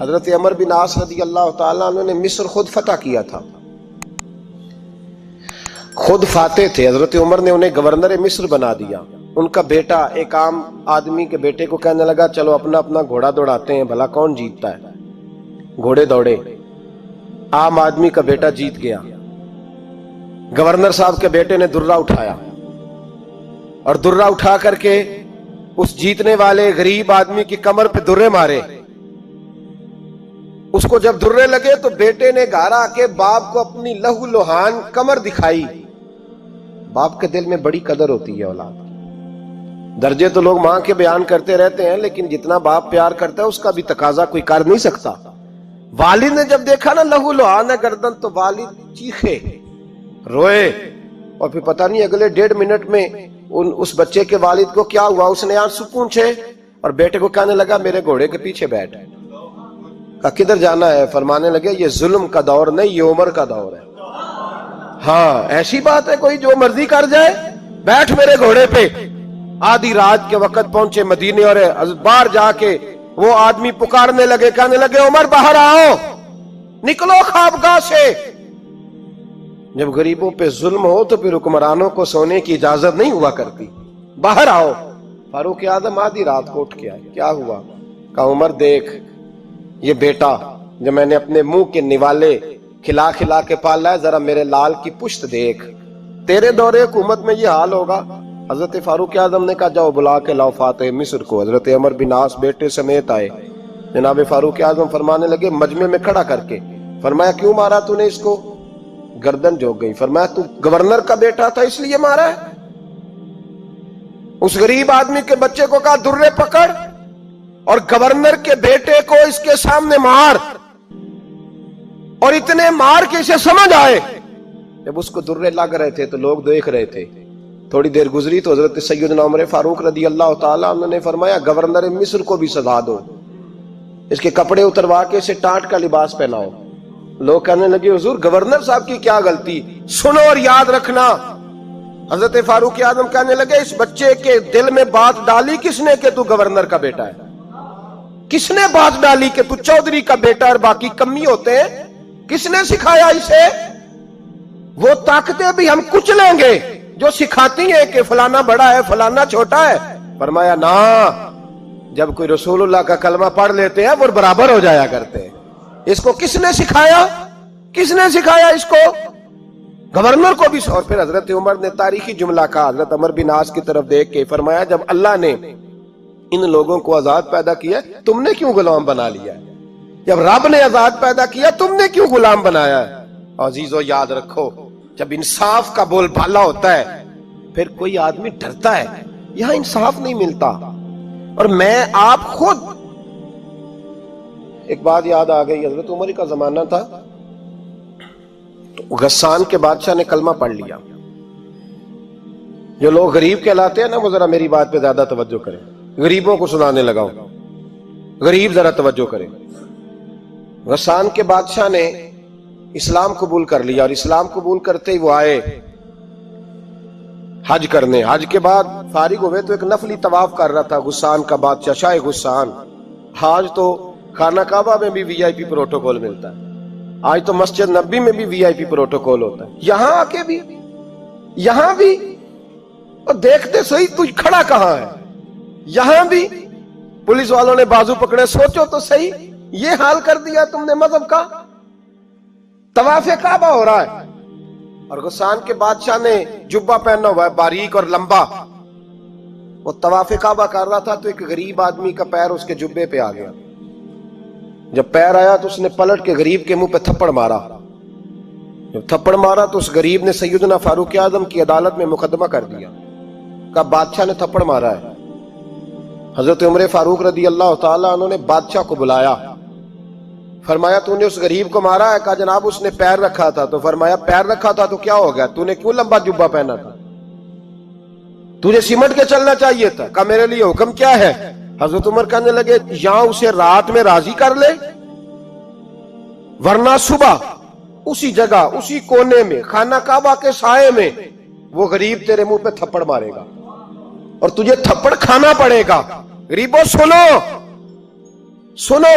حضرت عمر بن عاص رضی اللہ تعالیٰ عنہ نے مصر خود فتح کیا تھا، خود فاتح تھے. حضرت عمر نے انہیں گورنر مصر بنا دیا. ان کا بیٹا ایک عام آدمی کے بیٹے کو کہنے لگا چلو اپنا اپنا گھوڑا دوڑاتے ہیں، بھلا کون جیتتا ہے. گھوڑے دوڑے، عام آدمی کا بیٹا جیت گیا. گورنر صاحب کے بیٹے نے درہ اٹھایا اور درہ اٹھا کر کے اس جیتنے والے غریب آدمی کی کمر پہ درے مارے. اس کو جب درے لگے تو بیٹے نے گھر آ کے باپ کو اپنی لہو لہان کمر دکھائی. باپ کے دل میں بڑی قدر ہوتی ہے اولاد. درجے تو لوگ ماں کے بیان کرتے رہتے ہیں، لیکن جتنا باپ پیار کرتا ہے اس کا بھی تقاضا کوئی کر نہیں سکتا. والد نے جب دیکھا نا لہو لہان ہے گردن، تو والد چیخے، روئے، اور پھر پتہ نہیں اگلے 1.5 منٹ میں اس بچے کے والد کو کیا ہوا، اس نے آنسو پونچھے اور بیٹے کو کہنے لگا میرے گھوڑے کے پیچھے بیٹھ. کہا کدھر جانا ہے؟ فرمانے لگے یہ ظلم کا دور نہیں، یہ عمر کا دور ہے. ہاں ایسی بات ہے کوئی جو مرضی کر جائے؟ بیٹھ میرے گھوڑے پہ. آدھی رات کے وقت پہنچے مدینے اور باہر جا کے وہ آدمی پکارنے لگے، کہنے لگے عمر باہر آؤ، نکلو خوابگاہ سے. جب غریبوں پہ ظلم ہو تو پھر حکمرانوں کو سونے کی اجازت نہیں ہوا کرتی. باہر آؤ. فاروق اعظم آدھی رات کو اٹھ کے آئے. کیا ہوا؟ کہا عمر دیکھ، یہ بیٹا جو میں نے اپنے منہ کے نوالے کھلا کھلا کے پالا ہے، ذرا میرے لال کی پشت دیکھ. تیرے دور حکومت میں یہ حال ہوگا. حضرت فاروق اعظم نے کہا جاؤ بلا کے لاؤ فاتح مصر کو. حضرت عمر بن عاص بیٹے سمیت آئے. جناب فاروق اعظم فرمانے لگے مجمع میں کھڑا کر کے، فرمایا کیوں مارا تو نے اس کو؟ گردن جھک گئی. فرمایا تو گورنر کا بیٹا تھا اس لیے مارا ہے؟ اس غریب آدمی کے بچے کو کہا درے پکڑ اور گورنر کے بیٹے کو اس کے سامنے مار، اور اتنے مار کے اسے سمجھ آئے. جب اس کو درے لگ رہے تھے تو لوگ دیکھ رہے تھے. تھوڑی دیر گزری تو حضرت سیدنا عمر فاروق رضی اللہ تعالیٰ عنہ نے فرمایا گورنر مصر کو بھی سزا دو، اس کے کپڑے اتروا کے اسے ٹاٹ کا لباس پہناؤ. لوگ کہنے لگے حضور گورنر صاحب کی کیا غلطی؟ سنو اور یاد رکھنا. حضرت فاروق اعظم کہنے لگے اس بچے کے دل میں بات ڈالی کس نے کہ تو گورنر کا بیٹا ہے؟ کس نے بات ڈالی کہ تو چودھری کا بیٹا اور باقی کمی ہوتے ہیں؟ کس نے سکھایا اسے؟ وہ طاقتیں بھی ہم کچھ لیں گے جو سکھاتی ہیں کہ فلانا بڑا ہے فلانا چھوٹا ہے. فرمایا نا، جب کوئی رسول اللہ کا کلمہ پڑھ لیتے ہیں وہ برابر ہو جایا کرتے ہیں. اس کو کس نے سکھایا؟ کس نے سکھایا اس کو؟ گورنر کو بھی. اور پھر حضرت عمر نے تاریخی جملہ کہا حضرت عمر بن عاص کی طرف دیکھ کے، فرمایا جب اللہ نے ان لوگوں کو آزاد پیدا کیا تم نے کیوں غلام بنا لیا ہے؟ جب رب نے آزاد پیدا کیا تم نے کیوں غلام بنایا ہے؟ عزیزو یاد رکھو، جب انصاف کا بول بالا ہوتا ہے پھر کوئی آدمی ڈرتا ہے. یہاں انصاف نہیں ملتا. اور میں آپ خود ایک بات یاد آ گئی. حضرت عمر کا زمانہ تھا تو غسان کے بادشاہ نے کلمہ پڑھ لیا. جو لوگ غریب کہلاتے ہیں نا وہ ذرا میری بات پہ زیادہ توجہ کریں. غریبوں کو سنانے لگا ہوں، غریب ذرا توجہ کریں. غسان کے بادشاہ نے اسلام قبول کر لیا، اور اسلام قبول کرتے ہی وہ آئے حج کرنے. حج کے بعد فارغ ہوئے تو ایک نفلی طواف کر رہا تھا غسان کا بادشاہ شاہ غسان. آج تو خانہ کعبہ میں بھی وی آئی پی پروٹوکول ملتا ہے، آج تو مسجد نبی میں بھی وی آئی پی پروٹوکول ہوتا ہے. یہاں آ کے بھی، یہاں بھی، اور دیکھتے صحیح تو کھڑا کہاں ہے؟ یہاں بھی پولیس والوں نے بازو پکڑے. سوچو تو صحیح، یہ حال کر دیا تم نے مذہب کا. طواف کعبہ ہو رہا ہے اور غسان کے بادشاہ نے جبہ پہنا ہوا ہے باریک اور لمبا. وہ طواف کعبہ کر رہا تھا تو ایک غریب آدمی کا پیر اس کے جبے پہ آ گیا. جب پیر آیا تو اس نے پلٹ کے غریب کے منہ پہ تھپڑ مارا. جب تھپڑ مارا تو اس غریب نے سیدنا فاروق اعظم کی عدالت میں مقدمہ کر دیا. کہا بادشاہ نے تھپڑ مارا ہے. حضرت عمر فاروق رضی اللہ تعالیٰ عنہ نے بادشاہ کو بلایا. فرمایا تو نے اس غریب کو مارا ہے؟ کہا جناب اس نے پیر رکھا تھا. تو فرمایا پیر رکھا تھا تو کیا ہو گیا؟ تو نے کیوں لمبا جبہ پہنا تھا؟ تجھے سمٹ کے چلنا چاہیے تھا. کہا میرے لیے حکم کیا ہے؟ حضرت عمر کہنے لگے یہاں اسے رات میں راضی کر لے، ورنہ صبح اسی جگہ اسی کونے میں خانہ کعبہ کے سائے میں وہ غریب تیرے منہ پہ تھپڑ مارے گا اور تجھے تھپڑ کھانا پڑے گا. غریبوں سنو سنو،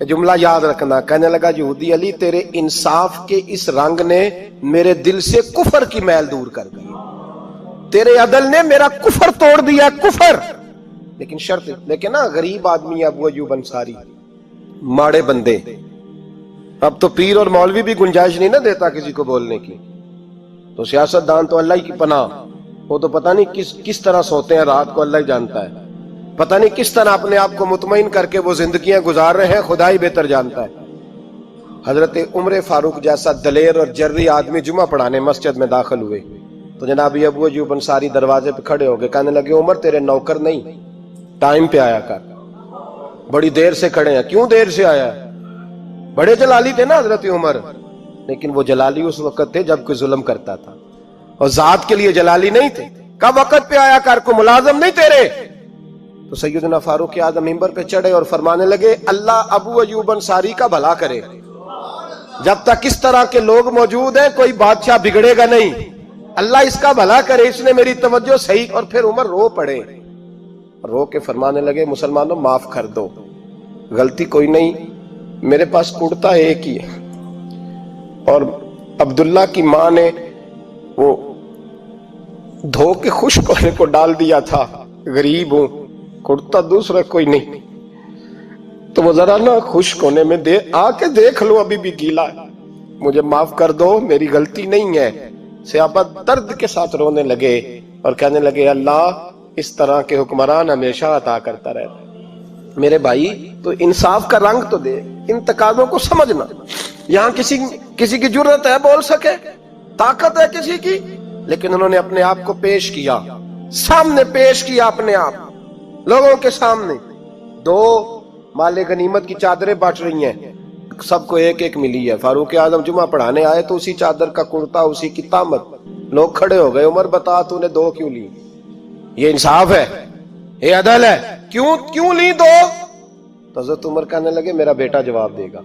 جملہ یاد رکھنا. کہنے لگا یہودی علی تیرے انصاف کے اس رنگ نے میرے دل سے کفر کی میل دور کر دی, تیرے عدل نے میرا کفر توڑ دیا, کفر. لیکن شرط, لیکن نا غریب آدمی ابو ایوب انصاری, ماڑے بندے. اب تو پیر اور مولوی بھی گنجائش نہیں نہ دیتا کسی کو بولنے کی, تو سیاست دان تو اللہ ہی کی پناہ, وہ تو پتہ نہیں کس طرح سوتے ہیں رات کو, اللہ ہی جانتا ہے. پتہ نہیں کس طرح اپنے آپ کو مطمئن کر کے وہ زندگیاں گزار رہے ہیں, خدا ہی بہتر جانتا ہے. حضرت عمر فاروق جیسا دلیر اور جرری آدمی جمعہ پڑھانے مسجد میں داخل ہوئے تو جناب ابو ایوب انصاری دروازے پہ کھڑے ہو گئے. کہنے لگے عمر تیرے نوکر نہیں, ٹائم پہ آیا کر, بڑی دیر سے کھڑے ہیں. کیوں دیر سے آیا؟ بڑے جلالی تھے نا حضرت عمر, لیکن وہ جلالی اس وقت تھے جب کوئی ظلم کرتا تھا, اور ذات کے لیے جلالی نہیں تھے. کب وقت پہ آیا کر, کو ملازم نہیں تیرے. تو سیدنا فاروق اعظم منبر پہ چڑھے اور فرمانے لگے اللہ ابو ایوب انصاری کا بھلا کرے, جب تک اس طرح کے لوگ موجود ہیں کوئی بادشاہ بگڑے گا نہیں, اللہ اس کا بھلا کرے, اس نے میری توجہ صحیح. اور پھر عمر رو پڑے, رو کے فرمانے لگے مسلمانوں معاف کر دو, غلطی کوئی نہیں, میرے پاس کرتا ایک ہی ہے, اور عبداللہ کی ماں نے وہ دھو کے خشک ہونے کو ڈال دیا تھا, غریب ہوں, کرتا دوسرا کوئی نہیں, تو وہ ذرا نا خشک ہونے میں آ کے دیکھ لو ابھی بھی گیلا ہے, مجھے معاف کر دو, میری غلطی نہیں ہے. صحابہ درد کے ساتھ رونے لگے اور کہنے لگے اللہ اس طرح کے حکمران ہمیشہ عطا کرتا رہتا. میرے بھائی تو انصاف کا رنگ تو دے, ان تقاضوں کو سمجھنا. یہاں کسی کی جرت ہے بول سکے, طاقت ہے کسی کی, لیکن انہوں نے اپنے آپ کو پیش کیا, سامنے پیش کیا اپنے آپ لوگوں کے سامنے. دو مال غنیمت کی چادریں بانٹ رہی ہیں, سب کو ایک ایک ملی ہے. فاروق اعظم جمعہ پڑھانے آئے تو اسی چادر کا کرتا, اسی کی تامت. لوگ کھڑے ہو گئے, عمر بتا تو نے دو کیوں لی؟ یہ انصاف ہے, یہ عدل ہے, کیوں لی دو؟ تو حضرت عمر کہنے لگے میرا بیٹا جواب دے گا.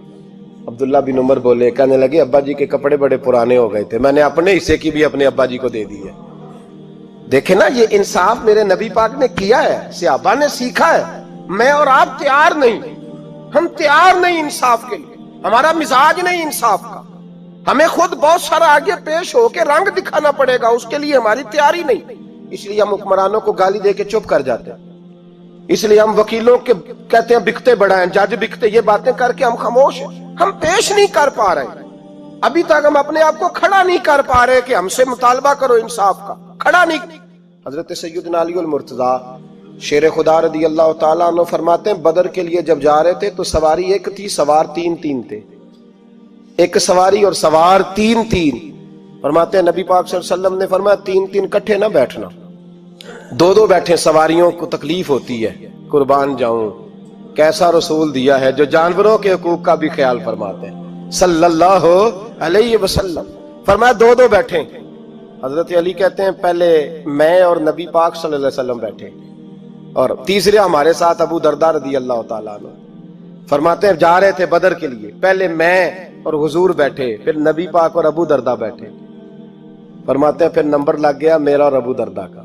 عبداللہ بن عمر بولے, کہنے لگے ابا جی کے کپڑے بڑے پرانے ہو گئے تھے, میں نے اپنے حصے کی بھی اپنے ابا جی کو دے دی ہے. دیکھیں نا یہ انصاف میرے نبی پاک نے کیا ہے, صحابہ نے سیکھا ہے. میں اور آپ تیار نہیں, ہم تیار نہیں انصاف کے لیے, ہمارا مزاج نہیں انصاف کا. ہمیں خود بہت سارا آگے پیش ہو کے رنگ دکھانا پڑے گا, اس کے لیے ہماری تیاری نہیں. اس لیے ہم حکمرانوں کو گالی دے کے چپ کر جاتے ہیں, اس لیے ہم وکیلوں کے کہتے ہیں بکتے بڑا ہیں, جج بکتے, یہ باتیں کر کے ہم خاموش ہیں. ہم پیش نہیں کر پا رہے, ابھی تک ہم اپنے آپ کو کھڑا نہیں کر پا رہے کہ ہم سے مطالبہ کرو انصاف کا, کھڑا نہیں. حضرت سیدنا علی المرتضی شیر خدا رضی اللہ تعالیٰ عنہ فرماتے ہیں بدر کے لیے جب جا رہے تھے تو سواری ایک تھی, سوار تین تھے. ایک سواری اور سوار تین. فرماتے ہیں نبی پاک صلی اللہ علیہ وسلم نے فرمایا تین کٹھے نہ بیٹھنا, دو بیٹھے, سواریوں کو تکلیف ہوتی ہے. قربان جاؤں کیسا رسول دیا ہے جو جانوروں کے حقوق کا بھی خیال فرماتے ہیں صلی اللہ علیہ وسلم. فرمایا دو بیٹھے. حضرت علی کہتے ہیں پہلے میں اور نبی پاک صلی اللہ علیہ وسلم بیٹھے, اور تیسرے ہمارے ساتھ ابو درداء رضی اللہ تعالیٰ عنہ. فرماتے ہیں جا رہے تھے بدر کے لیے, پہلے میں اور حضور بیٹھے, پھر نبی پاک اور ابو درداء بیٹھے. فرماتے ہیں پھر نمبر لگ گیا میرا اور ابو درداء کا,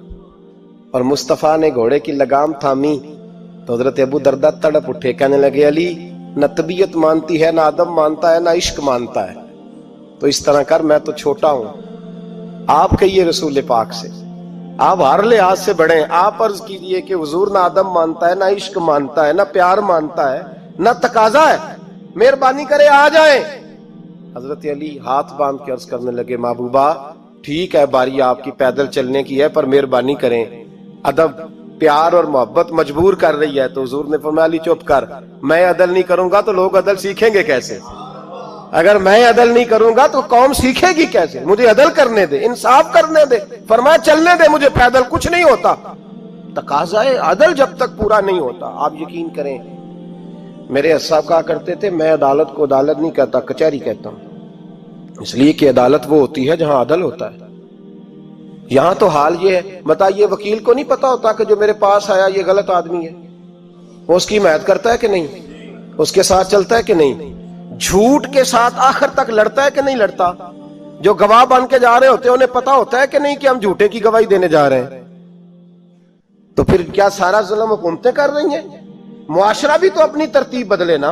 اور مصطفیٰ نے گھوڑے کی لگام تھامی تو حضرت ابو درداء تڑپ اٹھے, کہنے لگے علی نہ طبیعت مانتی ہے, نہ ادب مانتا ہے, نہ عشق مانتا ہے, تو اس طرح کر, میں تو چھوٹا ہوں, آپ کہیے رسول پاک سے, آپ ہر لحاظ سے بڑے ہیں, آپ عرض کیجئے کہ حضور نہ ادب مانتا ہے, نہ عشق مانتا ہے, نہ پیار مانتا ہے, نہ تقاضا ہے, مہربانی کرے آ جائیں. حضرت علی ہاتھ باندھ کے عرض کرنے لگے محبوبہ ٹھیک ہے باری آپ کی پیدل چلنے کی ہے, پر مہربانی کریں, ادب پیار اور محبت مجبور کر رہی ہے. تو حضور نے فرمایا علی چپ کر, میں عدل نہیں کروں گا تو لوگ عدل سیکھیں گے کیسے؟ اگر میں عدل نہیں کروں گا تو قوم سیکھے گی کیسے؟ مجھے عدل کرنے دے, انصاف کرنے دے. فرمایا چلنے دے مجھے پیدل, کچھ نہیں ہوتا. تقاضا عدل جب تک پورا نہیں ہوتا, آپ یقین کریں میرے اساتذہ کہا کرتے تھے میں عدالت کو عدالت نہیں کہتا, کچہری کہتا ہوں, اس لیے کہ عدالت وہ ہوتی ہے جہاں عدل ہوتا ہے. یہاں تو حال یہ ہے, بتائیے وکیل کو نہیں پتا ہوتا کہ جو میرے پاس آیا یہ غلط آدمی ہے, وہ اس کی حمایت کرتا ہے کہ نہیں, اس کے ساتھ چلتا ہے کہ نہیں, جھوٹ کے ساتھ آخر تک لڑتا ہے کہ نہیں لڑتا. جو گواہ بن کے جا رہے ہوتے ہیں انہیں پتا ہوتا ہے کہ نہیں کہ ہم جھوٹے کی گواہی دینے جا رہے ہیں. تو پھر کیا سارا ظلم حکومتیں کر رہی ہیں؟ معاشرہ بھی تو اپنی ترتیب بدلے نا.